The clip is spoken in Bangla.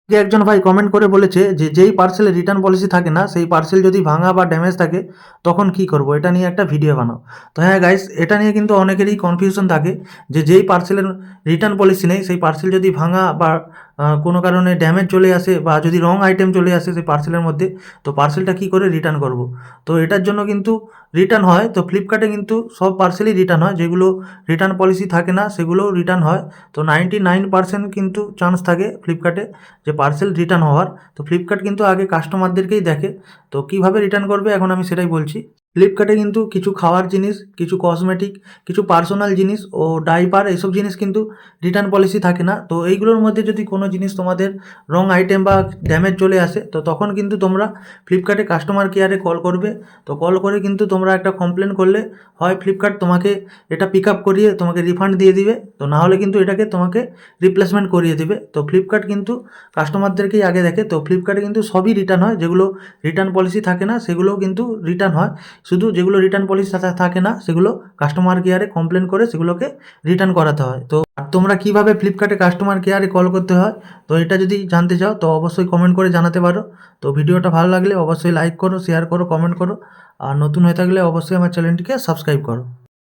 যে একজন ভাই কমেন্ট করে বলেছে যে যেই পার্সেলে রিটার্ন পলিসি থাকে না সেই পার্সেল যদি ভাঙা বা ড্যামেজ থাকে তখন কি করব, এটা নিয়ে একটা ভিডিও বানাও। তো হ্যাঁ গাইস, এটা নিয়ে কিন্তু অনেকেরই কনফিউশন থাকে যে যেই পার্সেলের রিটার্ন পলিসি নেই সেই পার্সেল যদি ভাঙা বা কোনো কারণে ড্যামেজ চলে আসে বা যদি রং আইটেম চলে আসে সেই পার্সেলের মধ্যে, তো পার্সেলটা কী করে রিটার্ন করব। তো এটার জন্য কিন্তু রিটার্ন হয়, তো ফ্লিপকার্টে কিন্তু সব পার্সেলই রিটার্ন হয়, যেগুলো রিটার্ন পলিসি থাকে না সেগুলোও রিটার্ন হয়। তো 99% কিন্তু চান্স থাকে ফ্লিপকার্টে যে পার্সেল রিটার্ন হওয়ার। তো ফ্লিপকার্ট কিন্তু আগে কাস্টমারদেরকেই দেখে। তো কীভাবে রিটার্ন করবে এখন আমি সেটাই বলছি। ফ্লিপকার্টে কিন্তু কিছু খাওয়ার জিনিস, কিছু কসমেটিক, কিছু পার্সোনাল জিনিস ও ডাইপার এইসব জিনিস কিন্তু রিটার্ন পলিসি থাকে না। তো এইগুলোর মধ্যে যদি কোনো জিনিস তোমাদের রং আইটেম বা ড্যামেজ চলে আসে তো তখন কিন্তু তোমরা ফ্লিপকার্টে কাস্টমার কেয়ারে কল করবে। তো কল করে কিন্তু তোমরা একটা কমপ্লেন করলে হয় ফ্লিপকার্ট তোমাকে এটা পিক আপ করিয়ে তোমাকে রিফান্ড দিয়ে দিবে, তো না হলে কিন্তু এটাকে তোমাকে রিপ্লেসমেন্ট করিয়ে দেবে। তো ফ্লিপকার্ট কিন্তু কাস্টমারদেরকেই আগে দেখে। তো ফ্লিপকার্টে কিন্তু সবই রিটার্ন হয়, যেগুলো রিটার্ন পলিসি থাকে না সেগুলোও কিন্তু রিটার্ন হয়। শুধু যেগুলো রিটার্ন পলিসি থাকে না সেগুলো কাস্টমার কেয়ারে কমপ্লেন করে সেগুলোকে রিটার্ন করাতে হয়। তো আর তোমরা কীভাবে ফ্লিপকার্টে কাস্টমার কেয়ারে কল করতে হয় তো এটা যদি জানতে চাও তো অবশ্যই কমেন্ট করে জানাতে পারো। তো ভিডিওটা ভালো লাগলে অবশ্যই লাইক করো, শেয়ার করো, কমেন্ট করো। আর নতুন হয়ে থাকলে অবশ্যই আমার চ্যানেলটিকে সাবস্ক্রাইব করো।